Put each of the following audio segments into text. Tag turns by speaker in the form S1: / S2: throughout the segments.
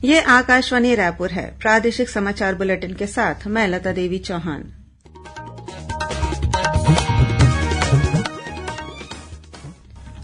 S1: ये आकाशवाणी रायपुर है। प्रादेशिक समाचार बुलेटिन के साथ मैं लता देवी चौहान।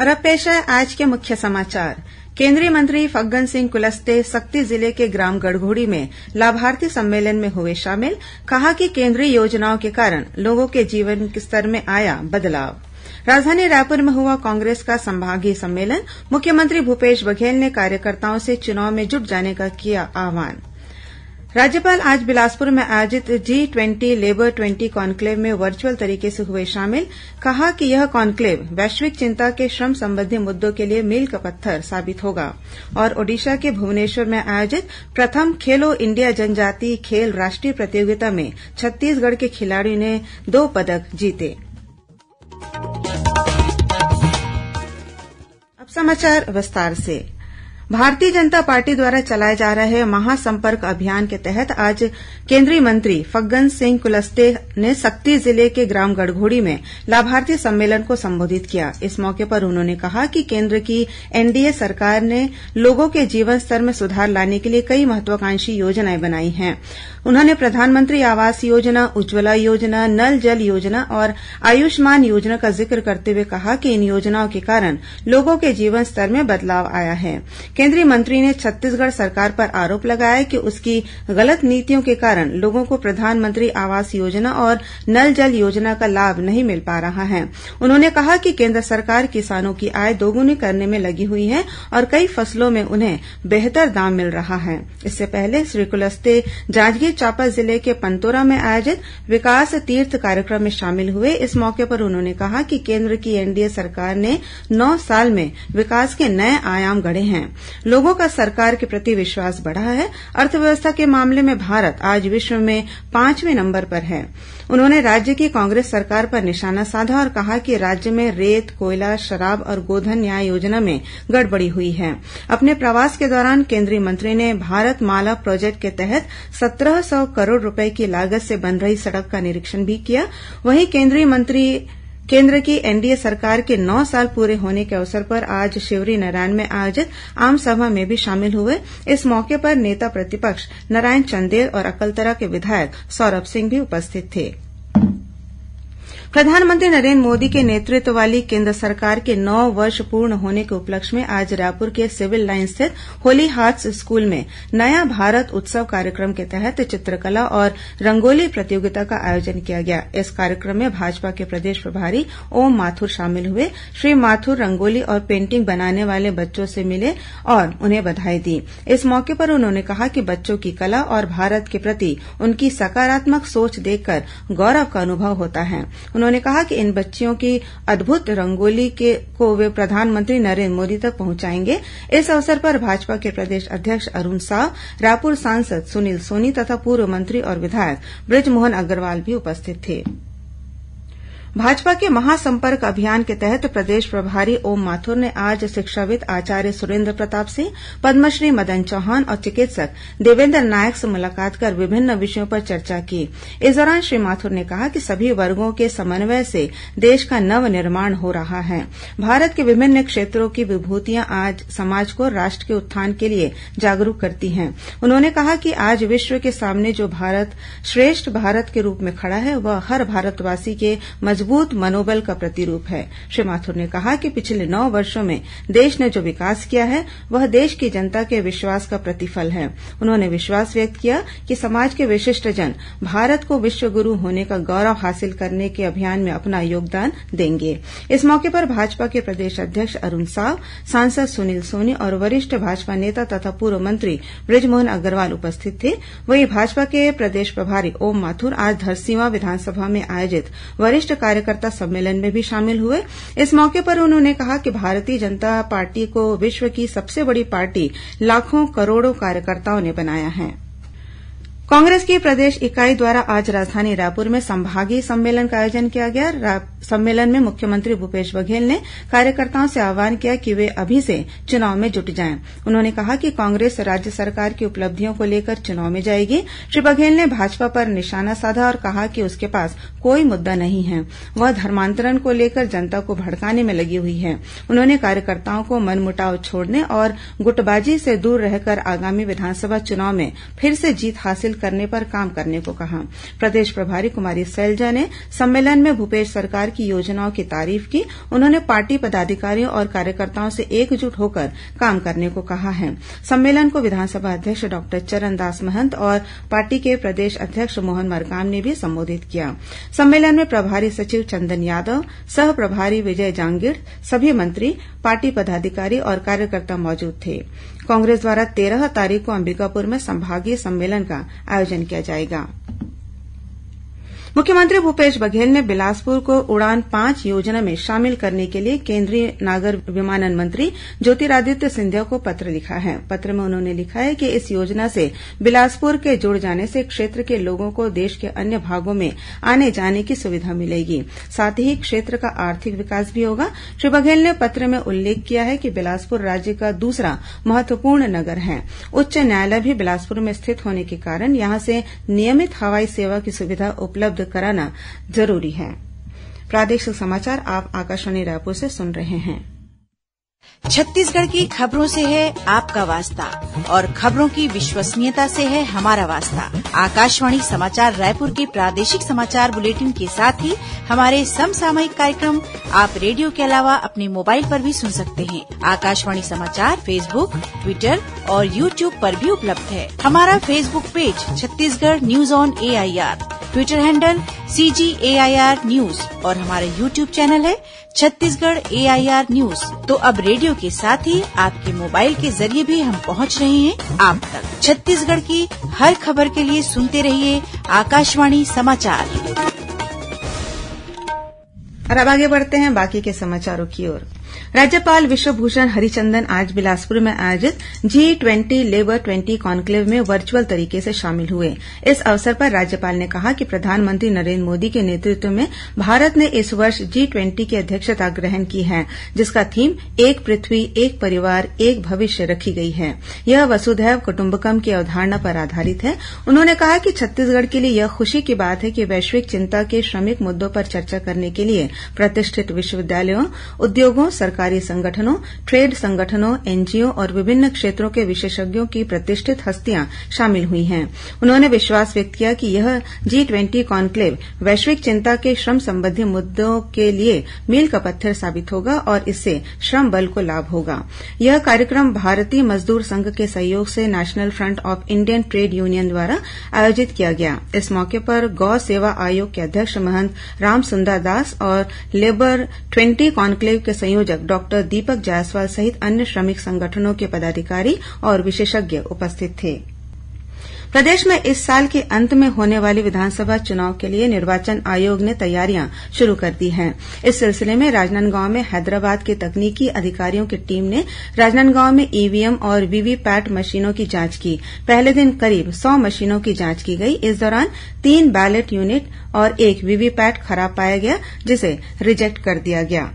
S1: और अब पेश है आज के मुख्य समाचार। केंद्रीय मंत्री फग्गन सिंह कुलस्ते सक्ती जिले के ग्राम गढ़घोड़ी में लाभार्थी सम्मेलन में हुए शामिल। कहा कि केंद्रीय योजनाओं के कारण लोगों के जीवन स्तर में आया बदलाव। राजधानी रायपुर में हुआ कांग्रेस का संभागीय सम्मेलन। मुख्यमंत्री भूपेश बघेल ने कार्यकर्ताओं से चुनाव में जुट जाने का किया आह्वान। राज्यपाल आज बिलासपुर में आयोजित G20 लेबर 20 कॉन्क्लेव में वर्चुअल तरीके से हुए शामिल। कहा कि यह कॉन्क्लेव वैश्विक चिंता के श्रम संबंधी मुद्दों के लिए मील का पत्थर साबित होगा। और ओडिशा के भुवनेश्वर में आयोजित प्रथम खेलो इंडिया जनजातीय खेल राष्ट्रीय प्रतियोगिता में छत्तीसगढ़ के खिलाड़ियों ने 2 पदक जीते। अब समाचार विस्तार से। भारतीय जनता पार्टी द्वारा चलाए जा रहे महासंपर्क अभियान के तहत आज केंद्रीय मंत्री फग्गन सिंह कुलस्ते ने सक्ती जिले के ग्राम गढ़घोड़ी में लाभार्थी सम्मेलन को संबोधित किया। इस मौके पर उन्होंने कहा कि केंद्र की एनडीए सरकार ने लोगों के जीवन स्तर में सुधार लाने के लिए कई महत्वाकांक्षी योजनाएं बनाई हैं। उन्होंने प्रधानमंत्री आवास योजना, उज्ज्वला योजना, नल जल योजना और आयुष्मान योजना का जिक्र करते हुए कहा कि इन योजनाओं के कारण लोगों के जीवन स्तर में बदलाव आया है। केंद्रीय मंत्री ने छत्तीसगढ़ सरकार पर आरोप लगाया कि उसकी गलत नीतियों के कारण लोगों को प्रधानमंत्री आवास योजना और नल जल योजना का लाभ नहीं मिल पा रहा है। उन्होंने कहा कि केंद्र सरकार किसानों की आय दोगुनी करने में लगी हुई है और कई फसलों में उन्हें बेहतर दाम मिल रहा है। इससे पहले श्री कुलस्ते जांजगीर चांपा जिले के पंतोरा में आयोजित विकास तीर्थ कार्यक्रम में शामिल हुए। इस मौके पर उन्होंने कहा कि केंद्र की एनडीए सरकार ने 9 साल में विकास के नए आयाम गढ़े हैं। लोगों का सरकार के प्रति विश्वास बढ़ा है। अर्थव्यवस्था के मामले में भारत आज विश्व में 5वें नंबर पर है। उन्होंने राज्य की कांग्रेस सरकार पर निशाना साधा और कहा कि राज्य में रेत, कोयला, शराब और गोधन न्याय योजना में गड़बड़ी हुई है। अपने प्रवास के दौरान केंद्रीय मंत्री ने भारत माला प्रोजेक्ट के तहत 1700 करोड़ रुपए की लागत से बन रही सड़क का निरीक्षण भी किया। वहीं केंद्रीय मंत्री केंद्र की एनडीए सरकार के 9 साल पूरे होने के अवसर पर आज शिवरीनारायण में आयोजित आम सभा में भी शामिल हुए। इस मौके पर नेता प्रतिपक्ष नारायण चंदेल और अकलतरा के विधायक सौरभ सिंह भी उपस्थित थे। प्रधानमंत्री नरेन्द्र मोदी के नेतृत्व वाली केंद्र सरकार के 9 वर्ष पूर्ण होने के उपलक्ष्य में आज रायपुर के सिविल लाइन स्थित होली हार्ट्स स्कूल में नया भारत उत्सव कार्यक्रम के तहत चित्रकला और रंगोली प्रतियोगिता का आयोजन किया गया। इस कार्यक्रम में भाजपा के प्रदेश प्रभारी ओम माथुर शामिल हुए। श्री माथुर रंगोली और पेंटिंग बनाने वाले बच्चों से मिले और उन्हें बधाई दी। इस मौके पर उन्होंने कहा कि बच्चों की कला और भारत के प्रति उनकी सकारात्मक सोच देखकर गौरव का अनुभव होता है। उन्होंने कहा कि इन बच्चियों की अद्भुत रंगोली को वे प्रधानमंत्री नरेन्द्र मोदी तक पहुंचाएंगे। इस अवसर पर भाजपा के प्रदेश अध्यक्ष अरुण साव, रायपुर सांसद सुनील सोनी तथा पूर्व मंत्री और विधायक बृजमोहन अग्रवाल भी उपस्थित थे। भाजपा के महासंपर्क अभियान के तहत प्रदेश प्रभारी ओम माथुर ने आज शिक्षाविद आचार्य सुरेन्द्र प्रताप सिंह, पद्मश्री मदन चौहान और चिकित्सक देवेन्द्र नायक से मुलाकात कर विभिन्न विषयों पर चर्चा की। इस दौरान श्री माथुर ने कहा कि सभी वर्गों के समन्वय से देश का नवनिर्माण हो रहा है। भारत के विभिन्न क्षेत्रों की विभूतियां आज समाज को राष्ट्र के उत्थान के लिए जागरूक करती हैं। उन्होंने कहा कि आज विश्व के सामने जो भारत श्रेष्ठ भारत के रूप में खड़ा है वह हर भारतवासी के मजबूत मनोबल का प्रतिरूप है। श्री माथुर ने कहा कि पिछले 9 वर्षों में देश ने जो विकास किया है वह देश की जनता के विश्वास का प्रतिफल है। उन्होंने विश्वास व्यक्त किया कि समाज के विशिष्ट जन भारत को विश्व गुरु होने का गौरव हासिल करने के अभियान में अपना योगदान देंगे। इस मौके पर भाजपा के प्रदेश अध्यक्ष अरुण साव, सांसद सुनील सोनी और वरिष्ठ भाजपा नेता तथा पूर्व मंत्री बृजमोहन अग्रवाल उपस्थित थे। वहीं भाजपा के प्रदेश प्रभारी ओम माथुर आज धरसींवा विधानसभा में आयोजित वरिष्ठ कार्यकर्ता सम्मेलन में भी शामिल हुए। इस मौके पर उन्होंने कहा कि भारतीय जनता पार्टी को विश्व की सबसे बड़ी पार्टी लाखों करोड़ों कार्यकर्ताओं ने बनाया है। कांग्रेस की प्रदेश इकाई द्वारा आज राजधानी रायपुर में संभागीय सम्मेलन का आयोजन किया गया। सम्मेलन में मुख्यमंत्री भूपेश बघेल ने कार्यकर्ताओं से आह्वान किया कि वे अभी से चुनाव में जुट जाएं। उन्होंने कहा कि कांग्रेस राज्य सरकार की उपलब्धियों को लेकर चुनाव में जाएगी। श्री बघेल ने भाजपा पर निशाना साधा और कहा कि उसके पास कोई मुद्दा नहीं है, वह धर्मांतरण को लेकर जनता को भड़काने में लगी हुई है। उन्होंने कार्यकर्ताओं को मनमुटाव छोड़ने और गुटबाजी से दूर रहकर आगामी विधानसभा चुनाव में फिर से जीत हासिल करने पर काम करने को कहा। प्रदेश प्रभारी कुमारी सैलजा ने सम्मेलन में भूपेश सरकार की योजनाओं की तारीफ की। उन्होंने पार्टी पदाधिकारियों और कार्यकर्ताओं से एकजुट होकर काम करने को कहा है। सम्मेलन को विधानसभा अध्यक्ष डॉक्टर चरणदास महंत और पार्टी के प्रदेश अध्यक्ष मोहन मरकाम ने भी संबोधित किया। सम्मेलन में प्रभारी सचिव चंदन यादव, सह प्रभारी विजय जांगिड़, सभी मंत्री, पार्टी पदाधिकारी और कार्यकर्ता मौजूद थे। कांग्रेस द्वारा 13 तारीख को अंबिकापुर में संभागीय सम्मेलन का आयोजन किया जाएगा। मुख्यमंत्री भूपेश बघेल ने बिलासपुर को उड़ान 5 योजना में शामिल करने के लिए केंद्रीय नागर विमानन मंत्री ज्योतिरादित्य सिंधिया को पत्र लिखा है। पत्र में उन्होंने लिखा है कि इस योजना से बिलासपुर के जुड़ जाने से क्षेत्र के लोगों को देश के अन्य भागों में आने जाने की सुविधा मिलेगी, साथ ही क्षेत्र का आर्थिक विकास भी होगा। श्री बघेल ने पत्र में उल्लेख किया है कि बिलासपुर राज्य का दूसरा महत्वपूर्ण नगर है। उच्च न्यायालय भी बिलासपुर में स्थित होने के कारण यहां से नियमित हवाई सेवा की सुविधा उपलब्ध कराना जरूरी है। प्रादेशिक समाचार आप आकाशवाणी रायपुर से सुन रहे हैं।
S2: छत्तीसगढ़ की खबरों से है आपका वास्ता और खबरों की विश्वसनीयता से है हमारा वास्ता। आकाशवाणी समाचार रायपुर के प्रादेशिक समाचार बुलेटिन के साथ ही हमारे समसामयिक कार्यक्रम आप रेडियो के अलावा अपने मोबाइल पर भी सुन सकते हैं। आकाशवाणी समाचार फेसबुक, ट्विटर और यूट्यूब पर भी उपलब्ध है। हमारा Facebook page Chhattisgarh news on AIR, Twitter handle CGAIR news और हमारा यूट्यूब चैनल है छत्तीसगढ़ AIR न्यूज। तो अब रेडियो के साथ ही आपके मोबाइल के जरिए भी हम पहुंच रहे हैं आप तक। छत्तीसगढ़ की हर खबर के लिए सुनते रहिए आकाशवाणी समाचार।
S1: और अब आगे बढ़ते हैं बाकी के समाचारों की ओर। राज्यपाल विश्वभूषण हरिचंदन आज बिलासपुर में आयोजित G20 लेबर 20 कॉन्क्लेव में वर्चुअल तरीके से शामिल हुए। इस अवसर पर राज्यपाल ने कहा कि प्रधानमंत्री नरेंद्र मोदी के नेतृत्व में भारत ने इस वर्ष G20 की अध्यक्षता ग्रहण की है, जिसका थीम एक पृथ्वी, एक परिवार, एक भविष्य रखी गई है। यह वसुधैव कुटुंबकम की अवधारणा पर आधारित है। उन्होंने कहा कि छत्तीसगढ़ के लिए यह खुशी की बात है कि वैश्विक चिंता के श्रमिक मुद्दों पर चर्चा करने के लिए प्रतिष्ठित विश्वविद्यालयों, उद्योगों, सरकारी संगठनों, ट्रेड संगठनों, NGO और विभिन्न क्षेत्रों के विशेषज्ञों की प्रतिष्ठित हस्तियां शामिल हुई हैं। उन्होंने विश्वास व्यक्त किया कि यह G20 कॉन्क्लेव वैश्विक चिंता के श्रम संबंधी मुद्दों के लिए मील का पत्थर साबित होगा और इससे श्रम बल को लाभ होगा। यह कार्यक्रम भारतीय मजदूर संघ के सहयोग से national front of Indian trade union द्वारा आयोजित किया गया। इस मौके पर गौ सेवा आयोग के अध्यक्ष महंत रामसुंदर दास और लेबर 20 कॉन्क्लेव के संयोजक डॉक्टर दीपक जायसवाल सहित अन्य श्रमिक संगठनों के पदाधिकारी और विशेषज्ञ उपस्थित थे। प्रदेश में इस साल के अंत में होने वाले विधानसभा चुनाव के लिए निर्वाचन आयोग ने तैयारियां शुरू कर दी हैं। इस सिलसिले में राजनांदगांव में हैदराबाद के तकनीकी अधिकारियों की टीम ने राजनांदगांव में EVM और VVPAT मशीनों की जांच की। पहले दिन करीब 100 मशीनों की जांच की गई। इस दौरान 3 बैलेट यूनिट और 1 VVPAT खराब पाया गया, जिसे रिजेक्ट कर दिया गया।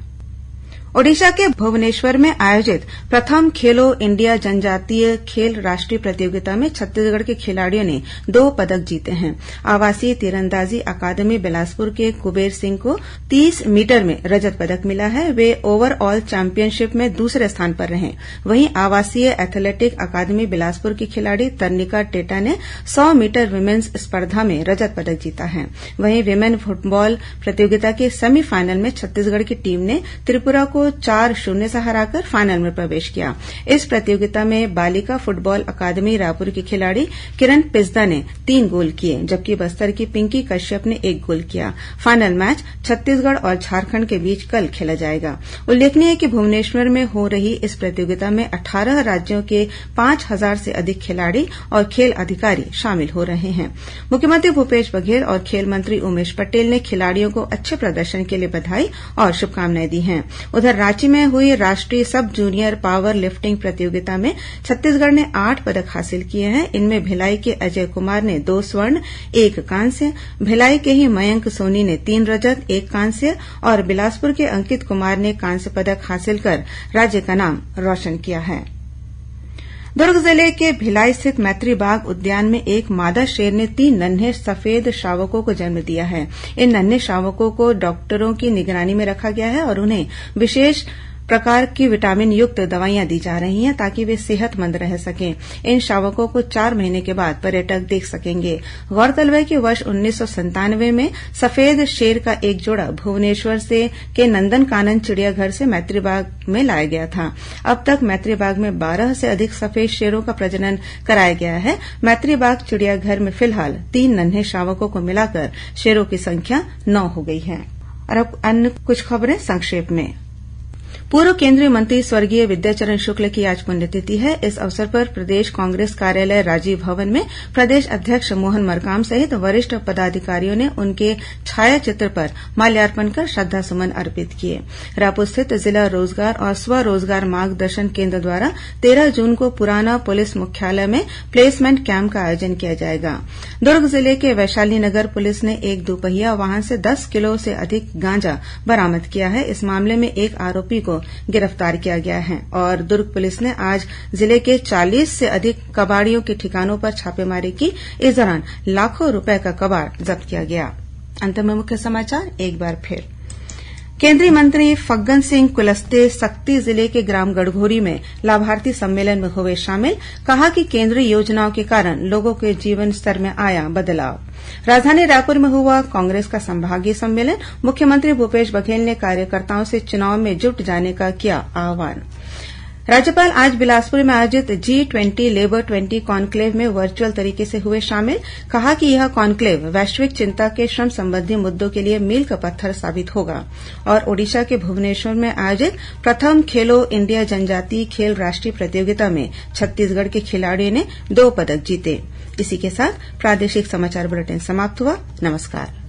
S1: ओडिशा के भुवनेश्वर में आयोजित प्रथम खेलो इंडिया जनजातीय खेल राष्ट्रीय प्रतियोगिता में छत्तीसगढ़ के खिलाड़ियों ने 2 पदक जीते हैं। आवासीय तीरंदाजी अकादमी बिलासपुर के कुबेर सिंह को 30 मीटर में रजत पदक मिला है। वे ओवरऑल चैंपियनशिप में दूसरे स्थान पर रहे। वहीं आवासीय एथलेटिक अकादमी बिलासपुर की खिलाड़ी तरनिका टेटा ने 100 मीटर विमेन्स स्पर्धा में रजत पदक जीता है। वहीं विमेन फुटबॉल प्रतियोगिता के सेमीफाइनल में छत्तीसगढ़ की टीम ने त्रिपुरा को 4-0 से हराकर फाइनल में प्रवेश किया। इस प्रतियोगिता में बालिका फुटबॉल अकादमी रायपुर की खिलाड़ी किरण पिस्दा ने 3 गोल किए, जबकि बस्तर की पिंकी कश्यप ने 1 गोल किया। फाइनल मैच छत्तीसगढ़ और झारखंड के बीच कल खेला जाएगा। उल्लेखनीय है कि भुवनेश्वर में हो रही इस प्रतियोगिता में 18 राज्यों के 5000 से अधिक खिलाड़ी और खेल अधिकारी शामिल हो रहे हैं। मुख्यमंत्री भूपेश बघेल और खेल मंत्री उमेश पटेल ने खिलाड़ियों को अच्छे प्रदर्शन के लिए बधाई और शुभकामनाएं दी हैं। उधर उधर रांची में हुई राष्ट्रीय सब जूनियर पावर लिफ्टिंग प्रतियोगिता में छत्तीसगढ़ ने 8 पदक हासिल किए हैं। इनमें भिलाई के अजय कुमार ने 2 स्वर्ण 1 कांस्य, भिलाई के ही मयंक सोनी ने 3 रजत 1 कांस्य और बिलासपुर के अंकित कुमार ने कांस्य पदक हासिल कर राज्य का नाम रोशन किया है। दुर्ग जिले के भिलाई स्थित मैत्री बाग उद्यान में एक मादा शेर ने 3 नन्हे सफेद शावकों को जन्म दिया है। इन नन्हे शावकों को डॉक्टरों की निगरानी में रखा गया है और उन्हें विशेष प्रकार की विटामिन युक्त दवाइयां दी जा रही हैं ताकि वे सेहतमंद रह सकें। इन शावकों को 4 महीने के बाद पर्यटक देख सकेंगे। गौरतलब है कि वर्ष 1997 में सफेद शेर का एक जोड़ा भुवनेश्वर के नंदनकानन चिड़ियाघर से मैत्रीबाग में लाया गया था। अब तक मैत्रीबाग में 12 से अधिक सफेद शेरों का प्रजनन कराया गया है। मैत्रीबाग चिड़ियाघर में फिलहाल 3 नन्हे शावकों को मिलाकर शेरों की संख्या 9 हो गई है। और अब अन्य कुछ खबरें संक्षेप में। पूर्व केंद्रीय मंत्री स्वर्गीय विद्याचरण शुक्ल की आज पुण्यतिथि है। इस अवसर पर प्रदेश कांग्रेस कार्यालय राजीव भवन में प्रदेश अध्यक्ष मोहन मरकाम सहित वरिष्ठ पदाधिकारियों ने उनके छायाचित्र पर माल्यार्पण कर श्रद्धासुमन अर्पित किए। रायपुर स्थित जिला रोजगार और स्वरोजगार मार्गदर्शन केंद्र द्वारा 13 जून को पुराना पुलिस मुख्यालय में प्लेसमेंट कैंप का आयोजन किया जाएगा। दुर्ग जिले के वैशाली नगर पुलिस ने एक दोपहिया वाहन से 10 किलो से अधिक गांजा बरामद किया है। इस मामले में एक आरोपी को गिरफ्तार किया गया है और दुर्ग पुलिस ने आज जिले के 40 से अधिक कबाड़ियों के ठिकानों पर छापेमारी की। इस दौरान लाखों रुपए का कबाड़ जब्त किया गया। अंत में मुख्य समाचार एक बार फिर। केंद्रीय मंत्री फग्गन सिंह कुलस्ते सक्ती जिले के ग्राम गढ़घोरी में लाभार्थी सम्मेलन में हुए शामिल। कहा कि केंद्रीय योजनाओं के कारण लोगों के जीवन स्तर में आया बदलाव। राजधानी रायपुर में हुआ कांग्रेस का संभागीय सम्मेलन। मुख्यमंत्री भूपेश बघेल ने कार्यकर्ताओं से चुनाव में जुट जाने का किया आह्वान। राज्यपाल आज बिलासपुर में आयोजित G20 लेबर 20 कॉन्क्लेव में वर्चुअल तरीके से हुए शामिल। कहा कि यह कॉन्क्लेव वैश्विक चिंता के श्रम संबंधी मुद्दों के लिए मील का पत्थर साबित होगा। और ओडिशा के भुवनेश्वर में आयोजित प्रथम खेलो इंडिया जनजातीय खेल राष्ट्रीय प्रतियोगिता में छत्तीसगढ़ के खिलाड़ियों ने 2 पदक जीते। इसी के साथ प्रादेशिक समाचार बुलेटिन समाप्त हुआ। नमस्कार।